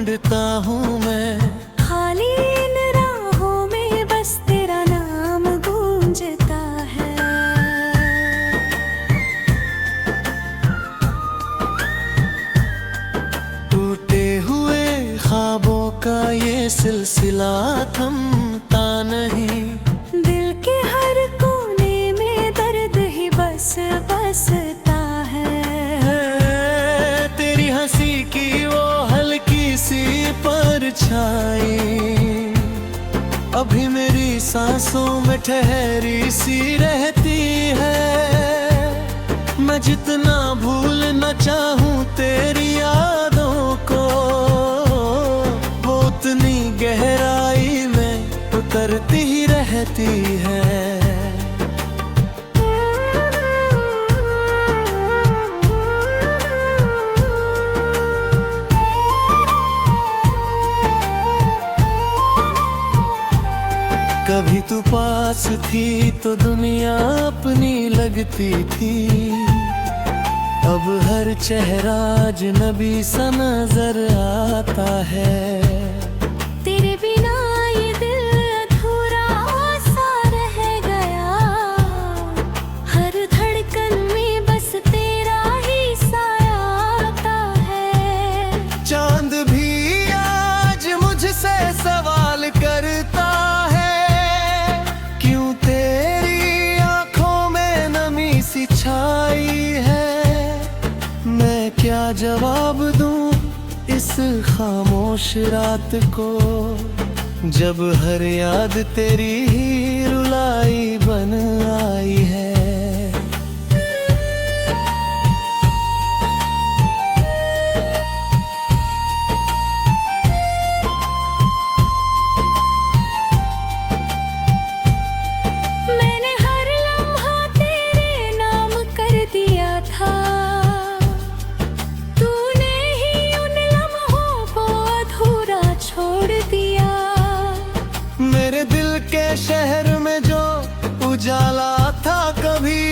ढूंढता हूँ मैं, खाली इन राहों में बस तेरा नाम गूंजता है। टूटे हुए ख्वाबों का ये सिलसिला थमता नहीं, दिल के हर कोने में दर्द ही बस बसता है। तेरी हंसी की वो हल्की सी परछाई अभी मेरी सांसों में ठहरी सी रहती है। मैं जितना भूलना चाहूँ तेरी यादों को, वो उतनी गहराई में उतरती ही रहती है। कभी तू पास थी तो दुनिया अपनी लगती थी, अब हर चेहरा अजनबी सा नजर आता है। तेरे बिना ये दिल अधूरा सा रह गया, हर धड़कन में बस तेरा ही साया आता है। चांद भी आज मुझसे सवाल करता है, क्यों तेरी आंखों में नमी सी छाई है। मैं क्या जवाब दूं इस खामोश रात को, जब हर याद तेरी ही रुलाई बन आई है। मैंने हर लम्हा तेरे नाम कर दिया था, तूने ही उन लम्हों को अधूरा छोड़ दिया। मेरे दिल के शहर में जो उजाला था कभी,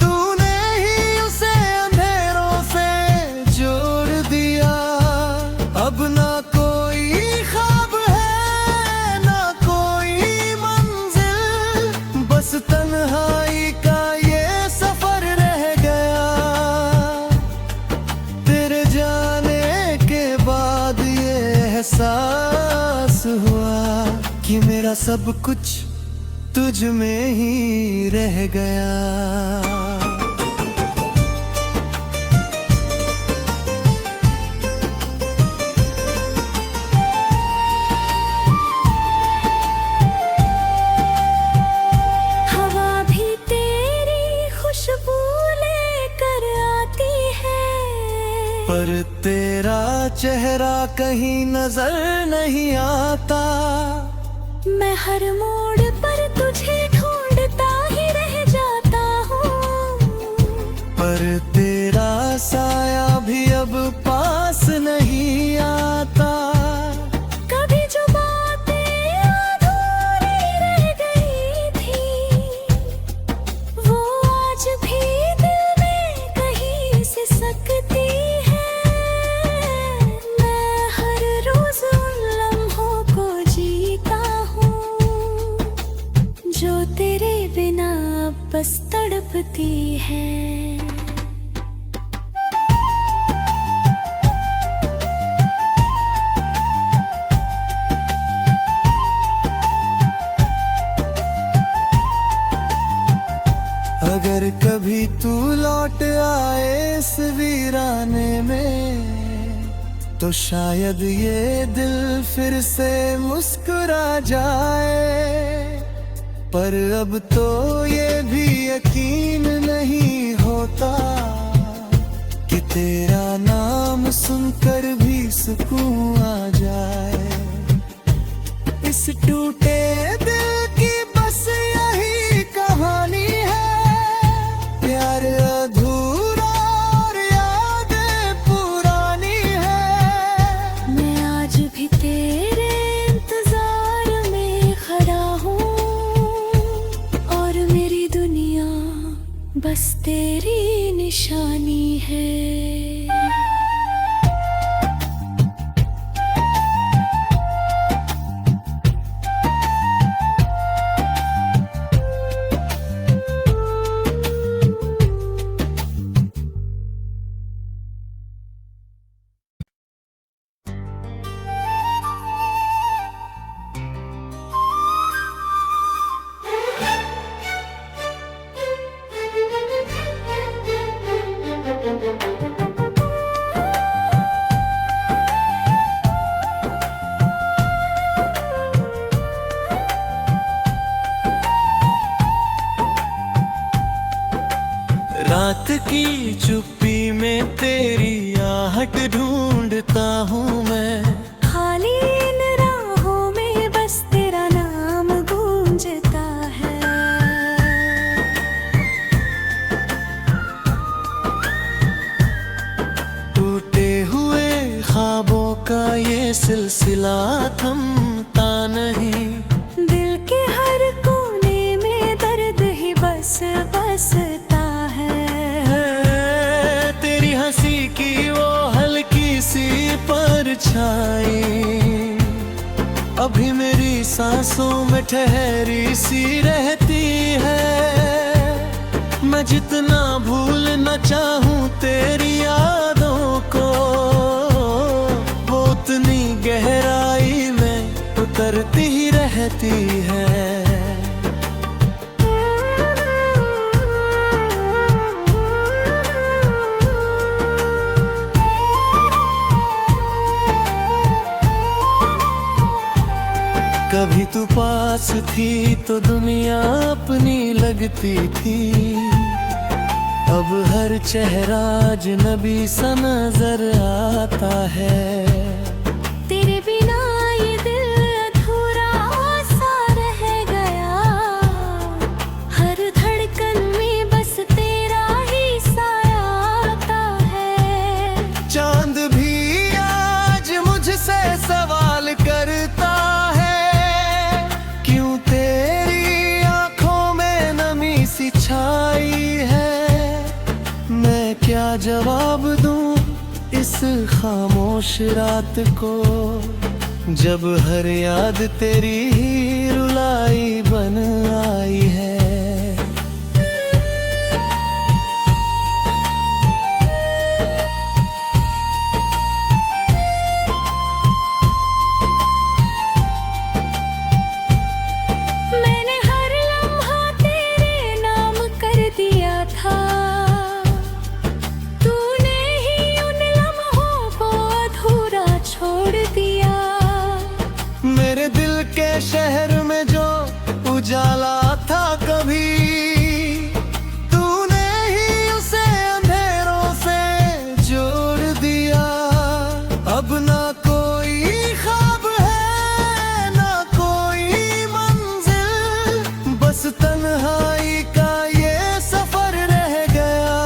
तूने ही उसे अंधेरों से जोड़ दिया। अब ना कोई ख्वाब है ना कोई मंजिल, बस तन्हाई का ये सफर रह गया। तेरे जाने के बाद ये एहसास हुआ कि मेरा सब कुछ तुझ में ही रह गया। हवा भी तेरी खुशबू लेकर आती है, पर तेरा चेहरा कहीं नजर नहीं आता। मैं हर मोड़ पर तुझे ढूंढता ही रह जाता हूँ, पर तेरा साया भी अब पास नहीं आता। कभी जो बातें अधूरी रह गई थी, वो आज भी दिल में कहीं से सकती है। मैं हर रोज उन लम्हों को जीता हूँ, जो तेरे बिना बस तड़पती है। अगर कभी तू लौट आए इस वीराने में, तो शायद ये दिल फिर से मुस्कुरा जाए। पर अब तो ये भी यकीन नहीं होता कि तेरा नाम सुनकर भी सुकून आ जाए। इस टूटे दिल की बस यही कहानी है, प्यार अधूरा और यादें पुरानी है। मैं आज भी तेरे इंतजार में खड़ा हूँ, और मेरी दुनिया बस तेरी निशानी है। की चुप्पी में तेरी आहट ढूंढता हूँ मैं। खाली इन राहों में बस तेरा नाम गूंजता है। टूटे हुए ख्वाबों का ये सिलसिला थमता नहीं। दिल के हर कोने में दर्द ही बस बसता है। तेरी हंसी की वो हल्की सी परछाई अभी मेरी सांसों में ठहरी सी रहती है। मैं जितना भूलना चाहूँ तेरी यादों को, वो उतनी गहराई में उतरती ही रहती है। कभी तू पास थी तो दुनिया अपनी लगती थी। अब हर चेहरा अजनबी सा नजर आता है। तेरे बिना ये दिल अधूरा सा रह गया। हर धड़कन में बस तेरा ही साया आता है। चांद भी आज मुझसे सवाल करता है, क्यों तेरी आंखों में नमी सी छाई है। मैं क्या जवाब दूं इस खामोश रात को, जब हर याद तेरी ही रुलाई बन आई है। मैंने हर लम्हा तेरे नाम कर दिया था। तूने ही उन लम्हों को अधूरा छोड़ दिया। मेरे दिल के शहर में जो उजाला था कभी, तूने ही उसे अंधेरों से जोड़ दिया। अब ना कोई ख्वाब है ना कोई मंजिल, बस तन्हाई का ये सफर रह गया।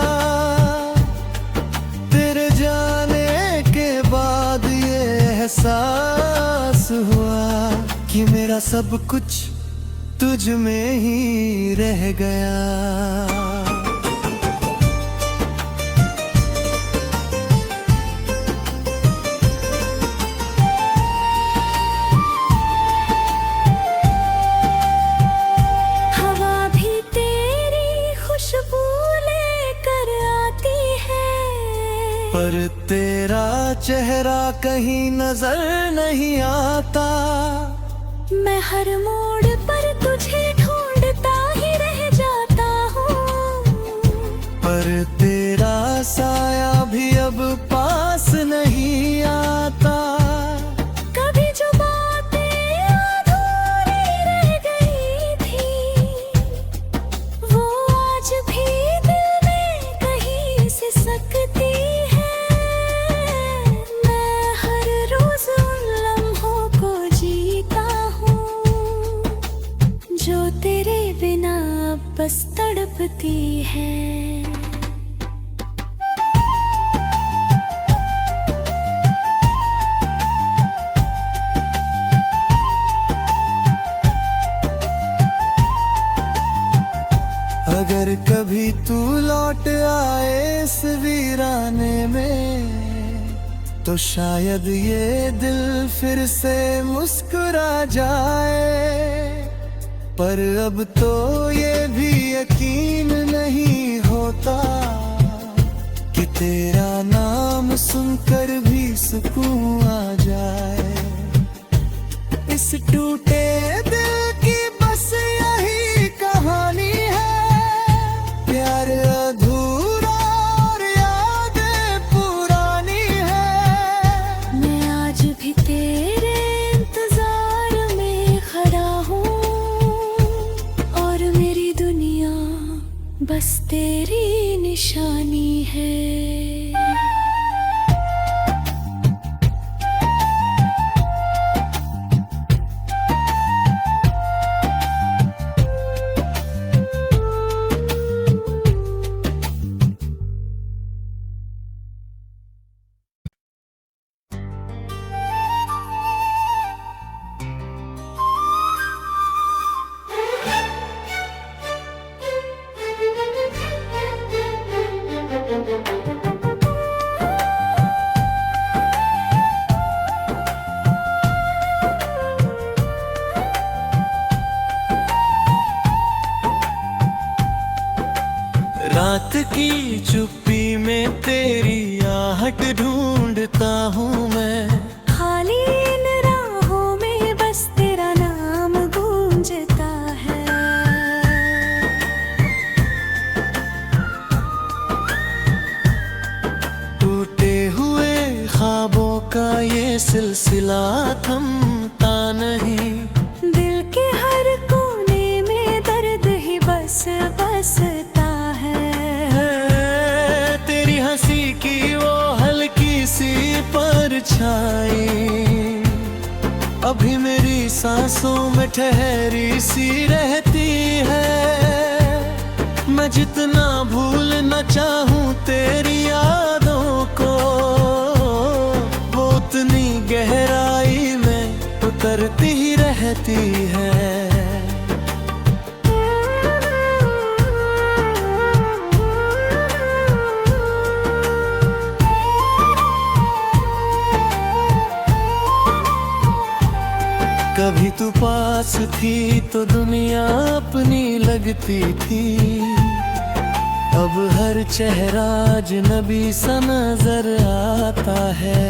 तेरे जाने के बाद ये एहसास हुआ कि मेरा सब कुछ तुझ में ही रह गया। हवा भी तेरी खुशबू लेकर आती है। पर तेरा चेहरा कहीं नजर नहीं आता। मैं हर मोड़ पर तुझे ढूंढता ही रह जाता हूँ। पर तेरा साया भी अब पास नहीं आता। कभी जो बातें अधूरी रह गई थी, वो आज भी दिल में कहीं से सकती है। मैं हर रोज उन लम्हों को जीता हूँ, जो तेरे बिना अब बस तड़पती है। अगर कभी तू लौट आए इस वीराने में, तो शायद ये दिल फिर से मुस्कुरा जाए। पर अब तो ये भी यकीन नहीं होता कि तेरा नाम सुनकर भी सुकून आ जाए। इस टूटे दिल की बस यही कहानी है, प्यार अधूरा और यादें पुरानी है। मैं आज भी तेरे इंतजार में खड़ा हूँ, और मेरी दुनिया बस तेरी निशानी की चुप्पी में तेरी आहट ढूंढता हूँ मैं। खाली इन राहों में बस तेरा नाम गूंजता है। टूटे हुए ख्वाबों का ये सिलसिला थमता नहीं। दिल के हर कोने में दर्द ही बस बसता है। तेरी हंसी की वो हल्की सी परछाई अभी मेरी सांसों में ठहरी सी रहती है। मैं जितना भूलना चाहूँ तेरी यादों को, वो उतनी गहराई में उतरती ही रहती है। कभी तू पास थी तो दुनिया अपनी लगती थी। अब हर चेहरा अजनबी सा नजर आता है।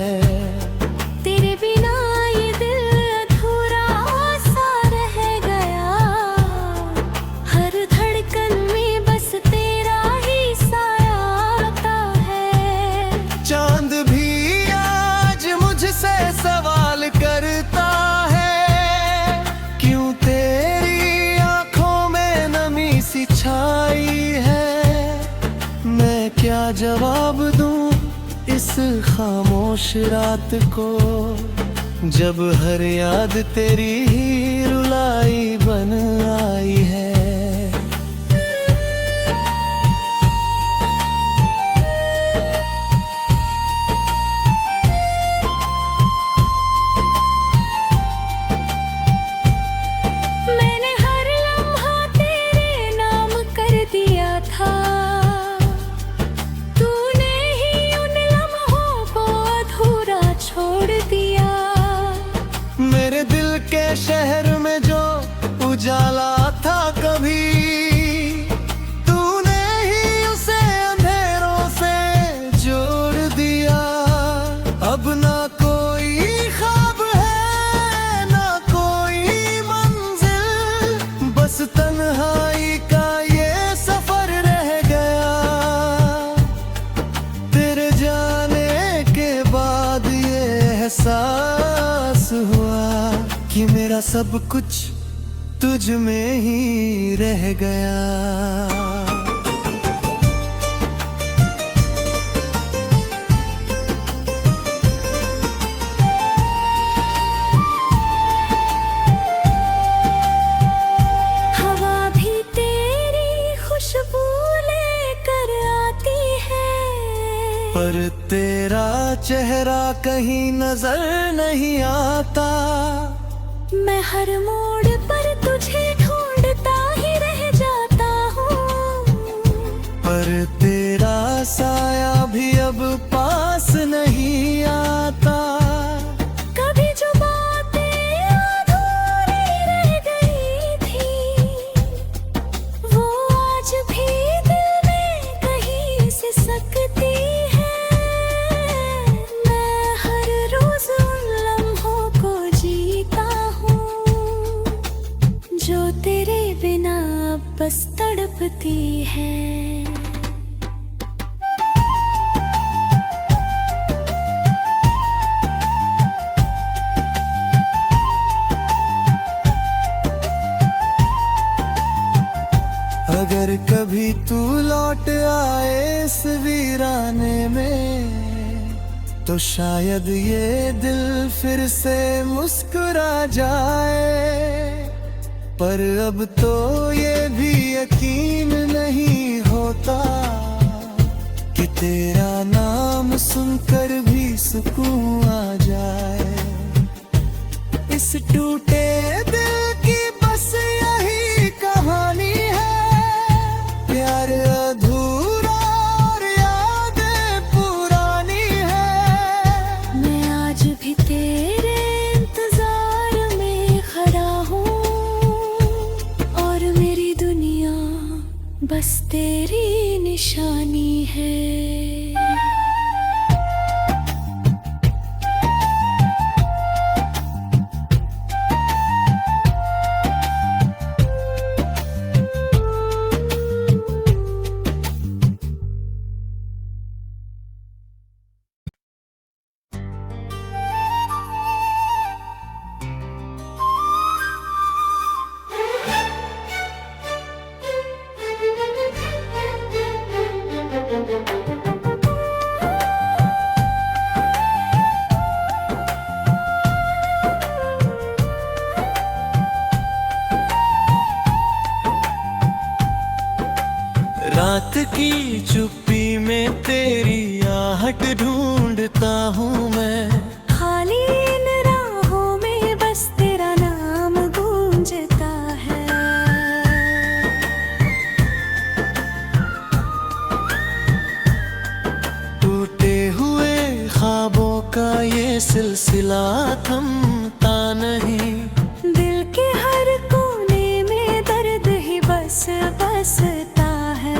तेरे बिना ये दिल अधूरा सा रह गया। हर धड़कन में बस तेरा ही साया आता है। चांद भी आज मुझसे सवाल करता है, क्यों तेरी आंखों में नमी सी छाई है। मैं क्या जवाब दूं इस खामोश रात को, जब हर याद तेरी ही रुलाई बन आई है। मैंने हर लम्हा तेरे नाम कर दिया था। तूने ही उन लम्हों को अधूरा छोड़ दिया। मेरे दिल के शहर में जो उजाला था कभी, तूने ही उसे अंधेरों से जोड़ दिया। अब ना कोई ख्वाब है ना कोई मंजिल, बस तन्हाई का ये सफर रह गया। तेरे जाने के बाद ये एहसास हुआ कि मेरा सब कुछ तुझ में ही रह गया। हवा भी तेरी खुशबू लेकर आती है। पर तेरा चेहरा कहीं नजर नहीं आता। मैं हर मोड़ पर तुझे ढूंढता ही रह जाता हूँ। पर तेरा साया भी अब पास नहीं आता। कभी जो बातें अधूरी रह गई थी, वो आज भी दिल में कहीं से सकती है। मैं हर रोज उन लम्हों को जीता हूँ, जो तेरे बिना अब बस तड़पती है। अगर कभी तू लौट आए इस वीराने में, तो शायद ये दिल फिर से मुस्कुरा जाए। पर अब तो ये भी यकीन नहीं होता कि तेरा नाम सुनकर भी सुकून आ जाए। इस टूटे दिल की बस यही कहानी है, प्यार अधूरा और यादें पुरानी है। मैं आज भी तेरे इंतजार में खड़ा हूँ, और मेरी दुनिया बस तेरी निशानी है। रात की चुप्पी में तेरी आहट ढूंढता हूँ मैं। खाली इन राहों में बस तेरा नाम गूंजता है। टूटे हुए ख्वाबों का ये सिलसिला थमता नहीं। दिल के हर कोने में दर्द ही बस बसता है।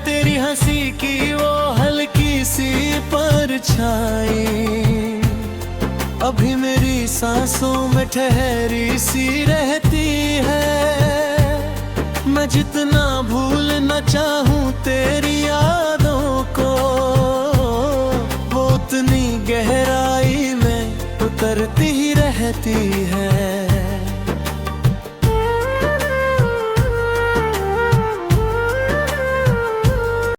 तेरी हंसी की वो हल्की सी परछाई अभी मेरी सांसों में ठहरी सी रहती है। मैं जितना भूलना चाहूँ तेरी यादों को, वो उतनी गहराई में उतरती ही रहती है।